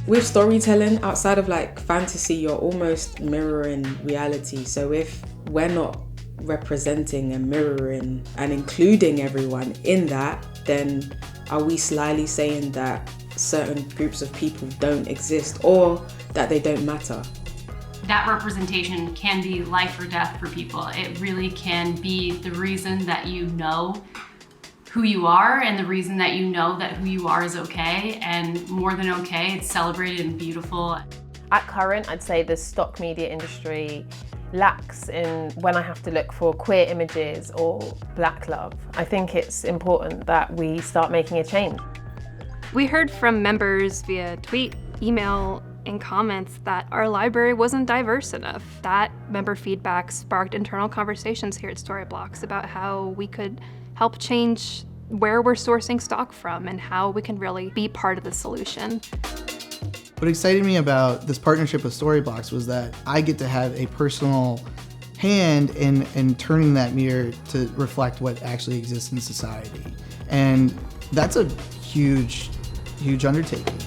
With storytelling, outside of like fantasy, you're almost mirroring reality. So if we're not representing and mirroring and including everyone in that, then are we slyly saying that certain groups of people don't exist or that they don't matter? That representation can be life or death for people. It really can be the reason that you know who you are and the reason that you know that who you are is okay, and more than okay, it's celebrated and beautiful. At current, I'd say the stock media industry lacks in when I have to look for queer images or black love. I think it's important that we start making a change. We heard from members via tweet, email, and comments that our library wasn't diverse enough. That member feedback sparked internal conversations here at Storyblocks about how we could help change where we're sourcing stock from and how we can really be part of the solution. What excited me about this partnership with Storyblocks was that I get to have a personal hand in turning that mirror to reflect what actually exists in society. And that's a huge, huge undertaking.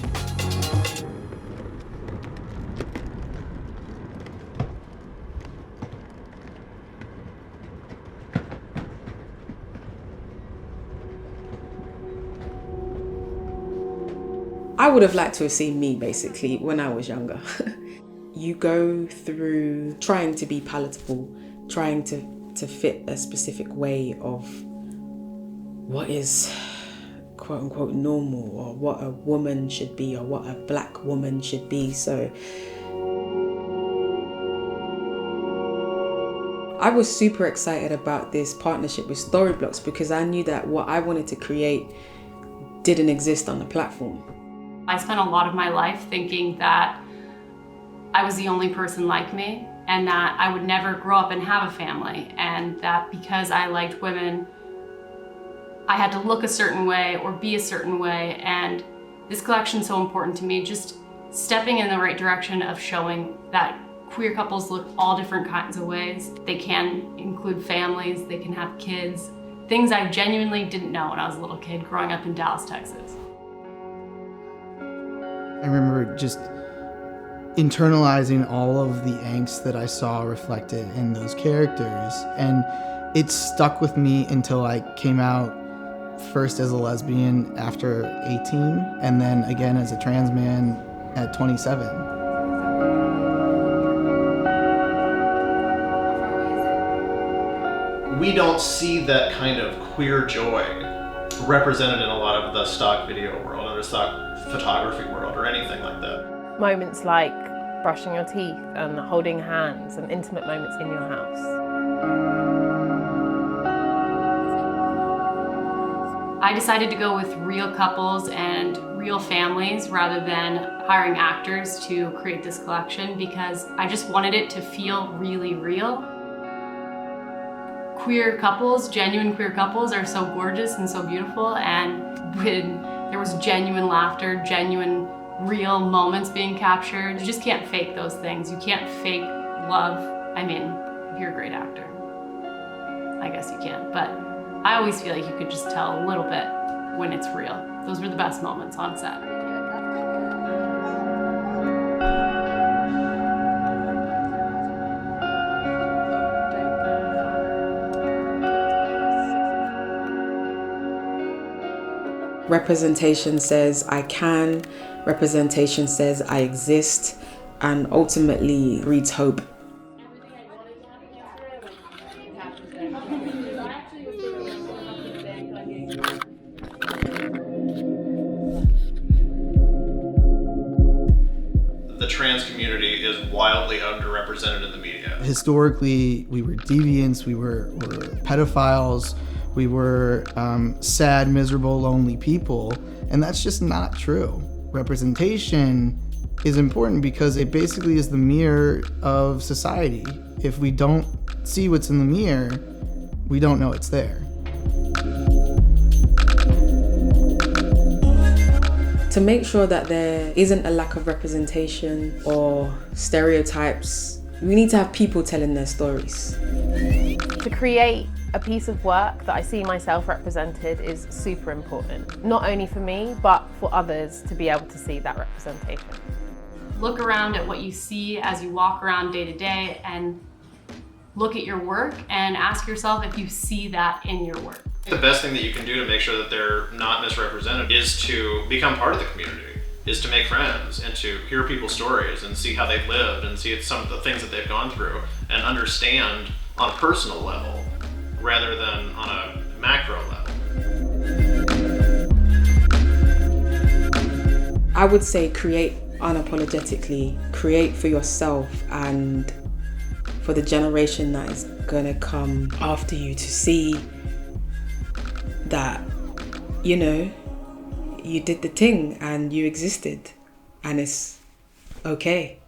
I would have liked to have seen me basically when I was younger. You go through trying to be palatable, trying to fit a specific way of what is quote unquote normal, or what a woman should be, or what a black woman should be. So I was super excited about this partnership with Storyblocks because I knew that what I wanted to create didn't exist on the platform. I spent a lot of my life thinking that I was the only person like me and that I would never grow up and have a family, and that because I liked women, I had to look a certain way or be a certain way. And this collection's so important to me, just stepping in the right direction of showing that queer couples look all different kinds of ways. They can include families, they can have kids, things I genuinely didn't know when I was a little kid growing up in Dallas, Texas. I remember just internalizing all of the angst that I saw reflected in those characters, and it stuck with me until I came out first as a lesbian after 18, and then again as a trans man at 27. We don't see that kind of queer joy represented in a lot of the stock video world or the stock photography world or anything like that. Moments like brushing your teeth and holding hands and intimate moments in your house. I decided to go with real couples and real families rather than hiring actors to create this collection because I just wanted it to feel really real. Queer couples, genuine queer couples, are so gorgeous and so beautiful, and when there was genuine laughter, genuine real moments being captured, you just can't fake those things. You can't fake love. I mean, if you're a great actor, I guess you can, but I always feel like you could just tell a little bit when it's real. Those were the best moments on set. Representation says I can, representation says I exist, and ultimately breeds hope. The trans community is wildly underrepresented in the media. Historically, we were deviants, we were pedophiles, we were sad, miserable, lonely people, and that's just not true. Representation is important because it basically is the mirror of society. If we don't see what's in the mirror, we don't know it's there. To make sure that there isn't a lack of representation or stereotypes, we need to have people telling their stories. To create a piece of work that I see myself represented is super important. Not only for me, but for others to be able to see that representation. Look around at what you see as you walk around day to day and look at your work and ask yourself if you see that in your work. The best thing that you can do to make sure that they're not misrepresented is to become part of the community, is to make friends and to hear people's stories and see how they've lived and see some of the things that they've gone through and understand on a personal level rather than on a macro level. I would say create unapologetically, create for yourself and for the generation that is gonna come after you to see that, you know, you did the thing and you existed and it's okay.